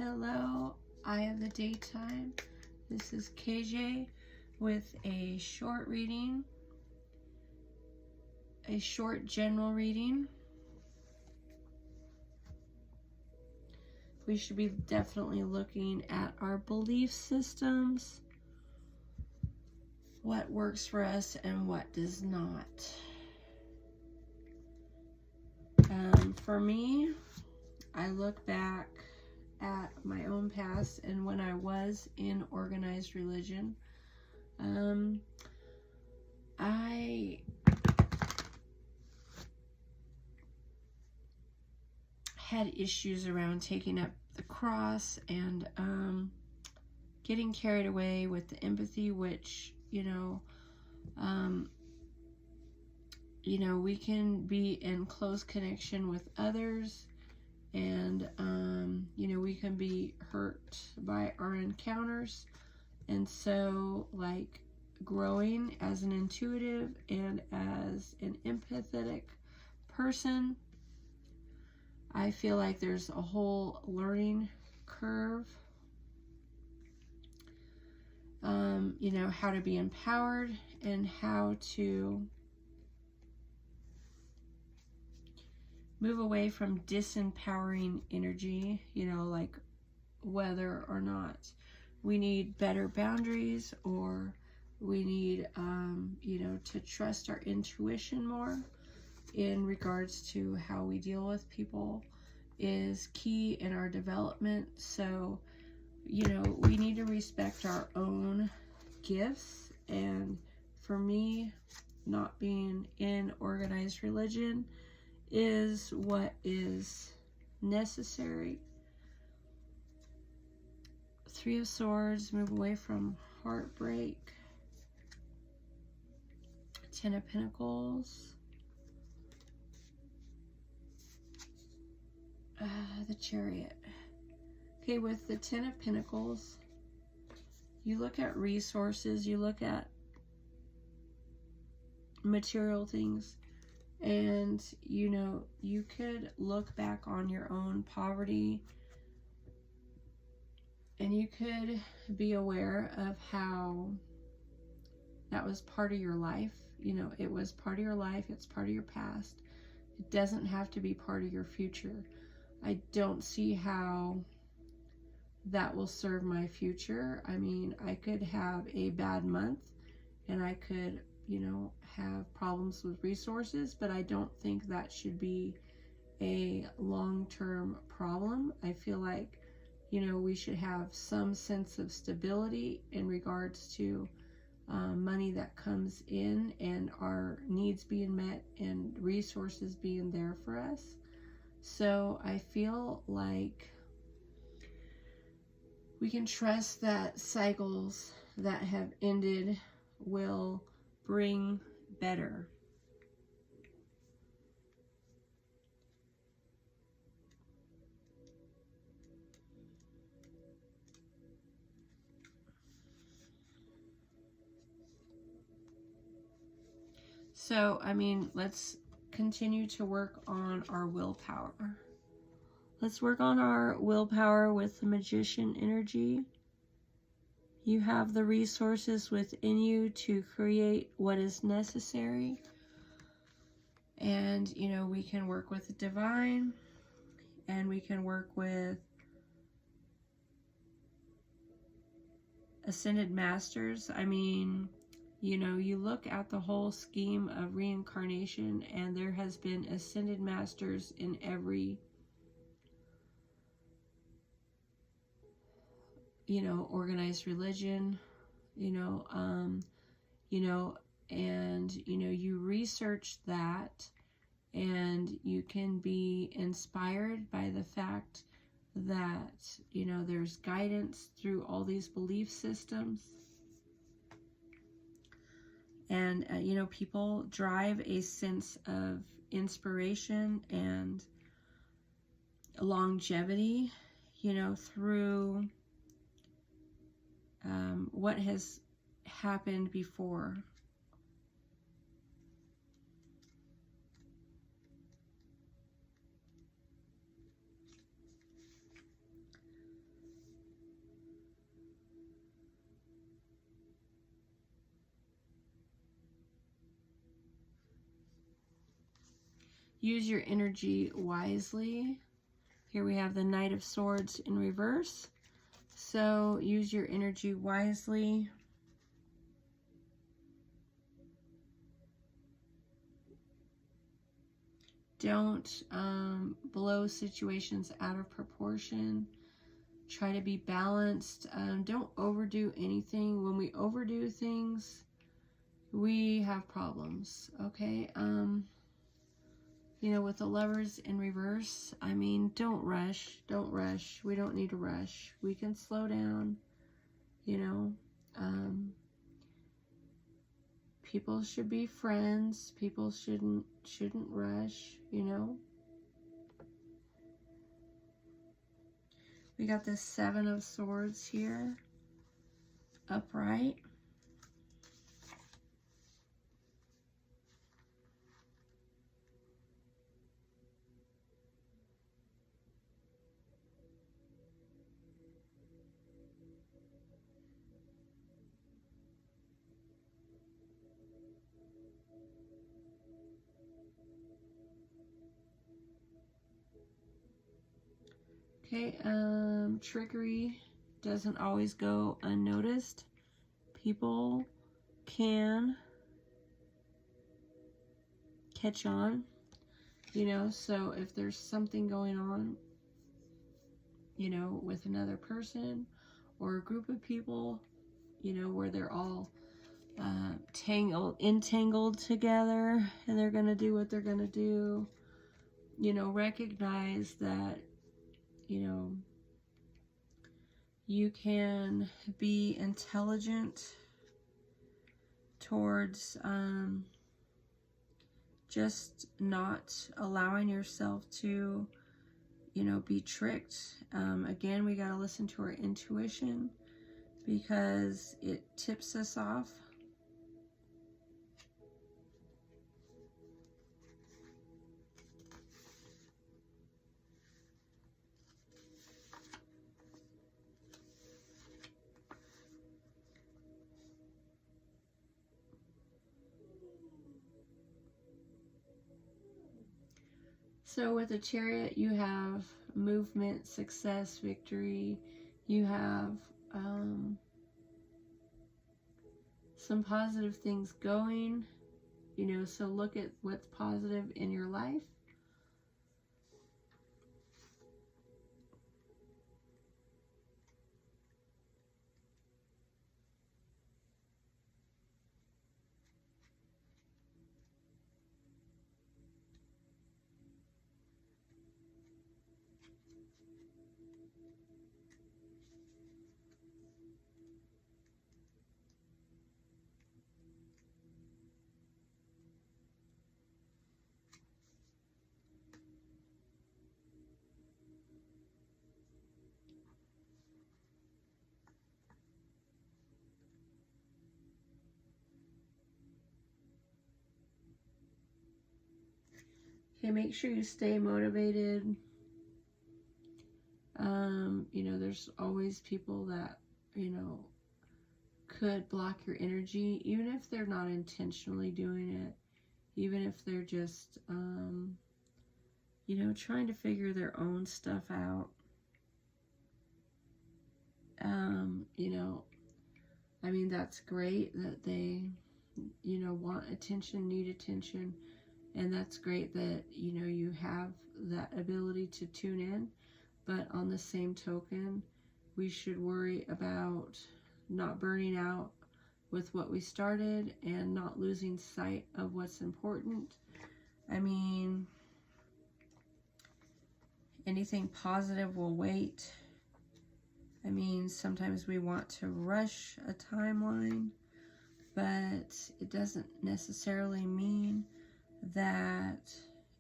Hello, Eye of the Daytime. This is KJ with a short reading, a short general reading. We should be definitely looking at our belief systems, what works for us and what does not. For me, I look back at my own past and when I was in organized religion, I had issues around taking up the cross and getting carried away with the empathy, which, we can be in close connection with others, and we can be hurt by our encounters. And so, like, growing as an intuitive and as an empathetic person, I feel like there's a whole learning curve. How to be empowered and how to move away from disempowering energy, like whether or not we need better boundaries or we need, to trust our intuition more in regards to how we deal with people is key in our development. So, we need to respect our own gifts. And for me, not being in organized religion is what is necessary. Three of Swords, move away from heartbreak. Ten of Pentacles. The Chariot. Okay, with the Ten of Pentacles, you look at resources, you look at material things, and you could look back on your own poverty and you could be aware of how that was part of your life. It was part of your life, it's part of your past. It doesn't have to be part of your future. I don't see how that will serve my future. I mean, I could have a bad month and I could, have problems with resources, but I don't think that should be a long-term problem. I feel like, we should have some sense of stability in regards to money that comes in and our needs being met and resources being there for us. So I feel like we can trust that cycles that have ended will bring better. So, let's continue to work on our willpower. Let's work on our willpower with the Magician energy. You have the resources within you to create what is necessary. And, we can work with the divine, and we can work with ascended masters. You look at the whole scheme of reincarnation, and there has been ascended masters in every organized religion, and you research that, and you can be inspired by the fact that, there's guidance through all these belief systems. And, people drive a sense of inspiration and longevity, through what has happened before. use your energy wisely. Here we have the Knight of Swords in reverse. So use your energy wisely. Don't blow situations out of proportion. Try to be balanced. Don't overdo anything. When we overdo things, we have problems, okay? You know, with the Lovers in reverse, I mean, don't rush. Don't rush. We don't need to rush. We can slow down, you know. People should be friends. People shouldn't rush, you know. We got this Seven of Swords here, upright. Okay, trickery doesn't always go unnoticed. People can catch on, you know, so if there's something going on, you know, with another person or a group of people, you know, where they're all entangled together and they're going to do what they're going to do, you know, recognize that, you know, you can be intelligent towards just not allowing yourself to, you know, be tricked. Again, we got to listen to our intuition because it tips us off. So with the Chariot, you have movement, success, victory. You have some positive things going, you know, so look at what's positive in your life. Okay, make sure you stay motivated. You know, there's always people that, you know, could block your energy, even if they're not intentionally doing it, even if they're just, you know, trying to figure their own stuff out. You know, I mean, that's great that they, you know, want attention, need attention. And that's great that, you know, you have that ability to tune in. But on the same token, we should worry about not burning out with what we started and not losing sight of what's important. I mean, anything positive will wait. I mean, sometimes we want to rush a timeline, but it doesn't necessarily mean that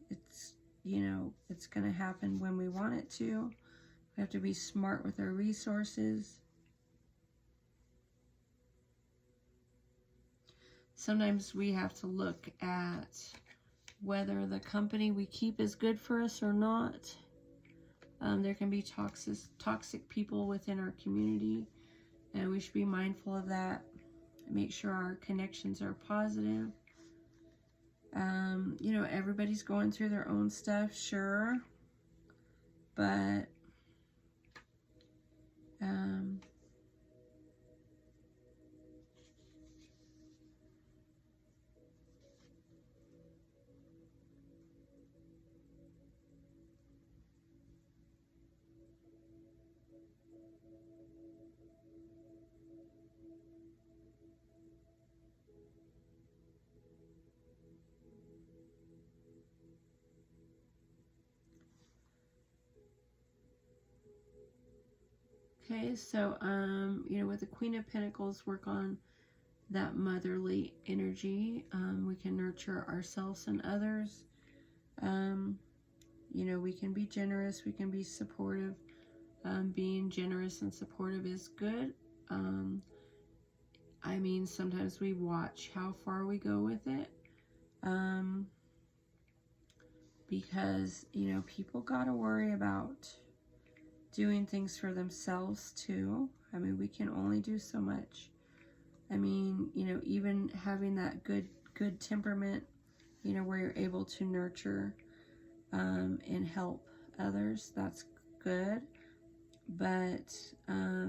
it's, you know, it's going to happen when we want it to. We have to be smart with our resources. Sometimes we have to look at whether the company we keep is good for us or not. There can be toxic people within our community, and we should be mindful of that. Make sure our connections are positive. You know, everybody's going through their own stuff, sure. But, okay, so, you know, with the Queen of Pentacles, work on that motherly energy. We can nurture ourselves and others. You know, we can be generous, we can be supportive. Being generous and supportive is good. I mean, sometimes we watch how far we go with it. Because, you know, people got to worry about doing things for themselves too. I mean, we can only do so much. I mean, you know, even having that good temperament, you know, where you're able to nurture and help others, that's good. But I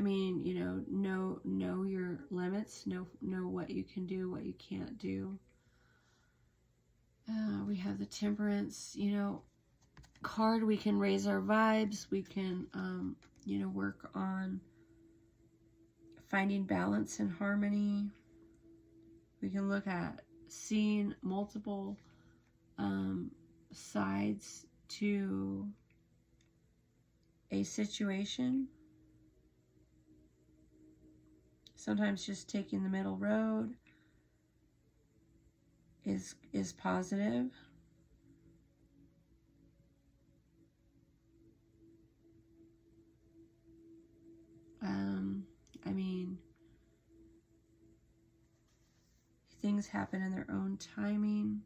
mean, you know your limits, know what you can do, what you can't do. We have the temperance, you know, card. We can raise our vibes. We can, you know, work on finding balance and harmony. We can look at seeing multiple sides to a situation. Sometimes just taking the middle road is positive. I mean, things happen in their own timing.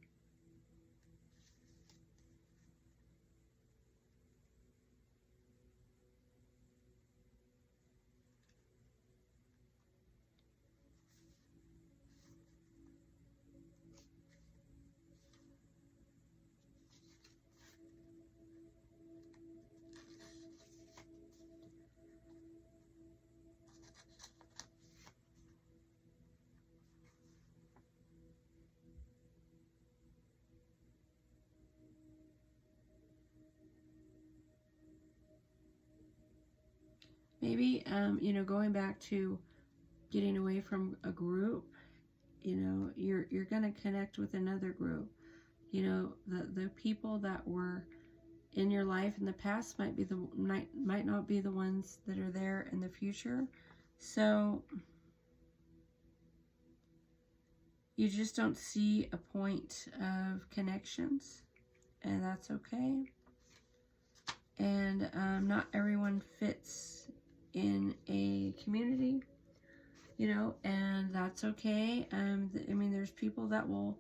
Maybe, you know, going back to getting away from a group, you know, you're going to connect with another group. You know, the people that were in your life in the past might not be the ones that are there in the future. So you just don't see a point of connections, and that's okay. And not everyone fits in a community, you know, and that's okay. I mean, there's people that will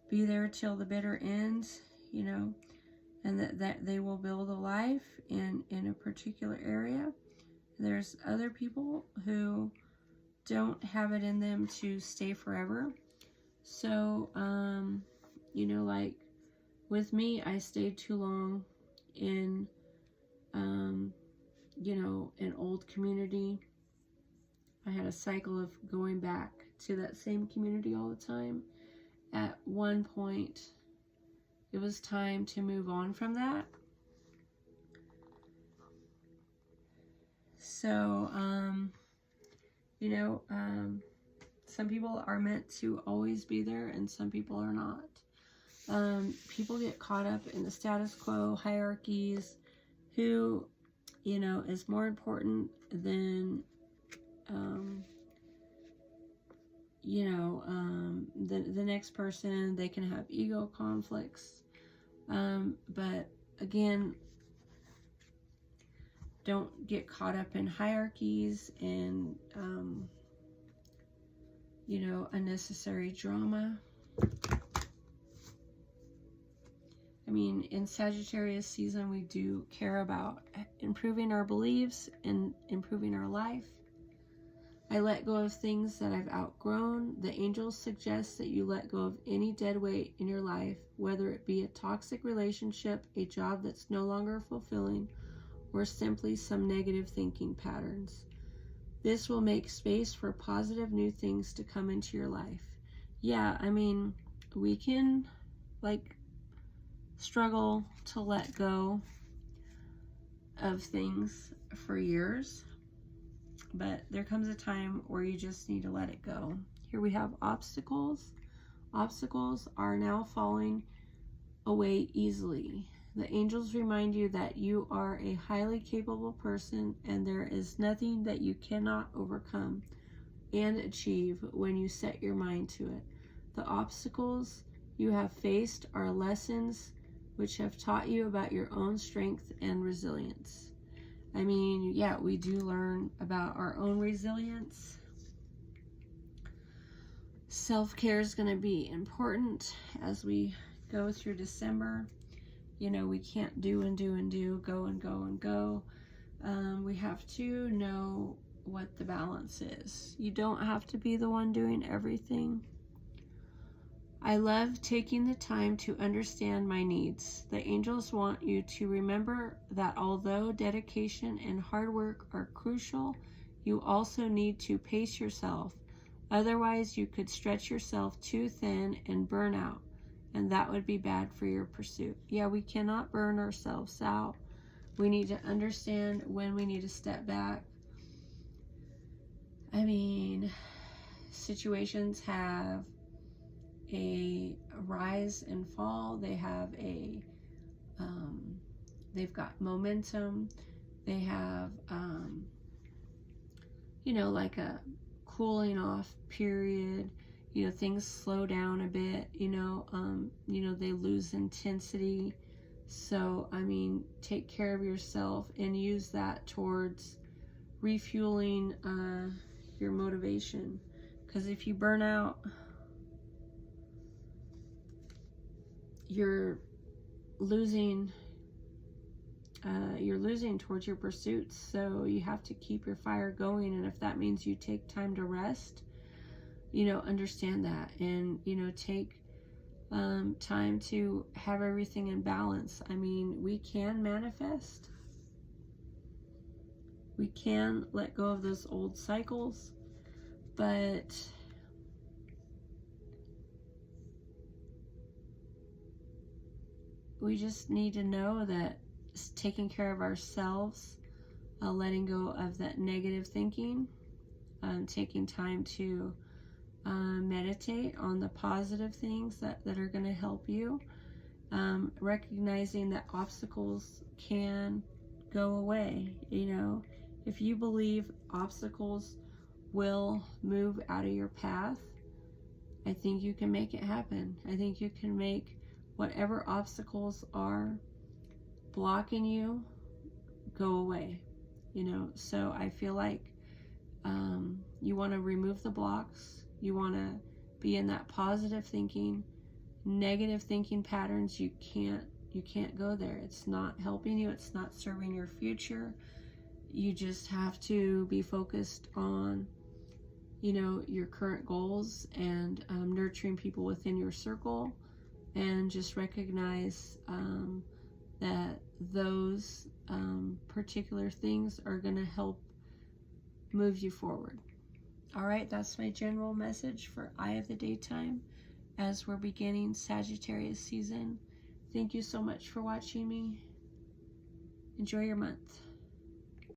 be there till the bitter end, you know, and that they will build a life in a particular area. There's other people who don't have it in them to stay forever. So, you know, like with me, I stayed too long in, you know, an old community. I had a cycle of going back to that same community all the time. At one point, it was time to move on from that. So, you know, some people are meant to always be there and some people are not. People get caught up in the status quo hierarchies. Who, you know, is more important than, you know, the next person. They can have ego conflicts. But again, don't get caught up in hierarchies and, you know, unnecessary drama. I mean, in Sagittarius season, we do care about improving our beliefs and improving our life. I let go of things that I've outgrown. The angels suggest that you let go of any dead weight in your life, whether it be a toxic relationship, a job that's no longer fulfilling, or simply some negative thinking patterns. This will make space for positive new things to come into your life. Yeah, I mean, we can like struggle to let go of things for years, but there comes a time where you just need to let it go. Here we have obstacles. Obstacles are now falling away easily. The angels remind you that you are a highly capable person and there is nothing that you cannot overcome and achieve when you set your mind to it. The obstacles you have faced are lessons which have taught you about your own strength and resilience. I mean, yeah, we do learn about our own resilience. Self-care is going to be important as we go through December. You know, we can't do and do and do, go and go and go. We have to know what the balance is. You don't have to be the one doing everything. I love taking the time to understand my needs. The angels want you to remember that although dedication and hard work are crucial, you also need to pace yourself. Otherwise, you could stretch yourself too thin and burn out, and that would be bad for your pursuit. Yeah, we cannot burn ourselves out. We need to understand when we need to step back. I mean, situations have a rise and fall. They have they've got momentum. They have, you know, like a cooling off period. You know, things slow down a bit, you know, they lose intensity. So, I mean, take care of yourself and use that towards refueling your motivation. Because if you burn out, you're losing towards your pursuits. So you have to keep your fire going, and if that means you take time to rest, you know, understand that, and you know, take time to have everything in balance. I mean, we can manifest, we can let go of those old cycles, but we just need to know that taking care of ourselves, letting go of that negative thinking, taking time to meditate on the positive things that are going to help you, recognizing that obstacles can go away. You know, if you believe obstacles will move out of your path, I think you can make it happen. I think you can make whatever obstacles are blocking you go away, you know. So I feel like you want to remove the blocks. You want to be in that positive thinking. Negative thinking patterns, you can't go there. It's not helping you. It's not serving your future. You just have to be focused on, you know, your current goals and nurturing people within your circle, and just recognize that those particular things are going to help move you forward. All right, that's my general message for Eye of the Daytime as we're beginning Sagittarius season. Thank you so much for watching me. Enjoy your month.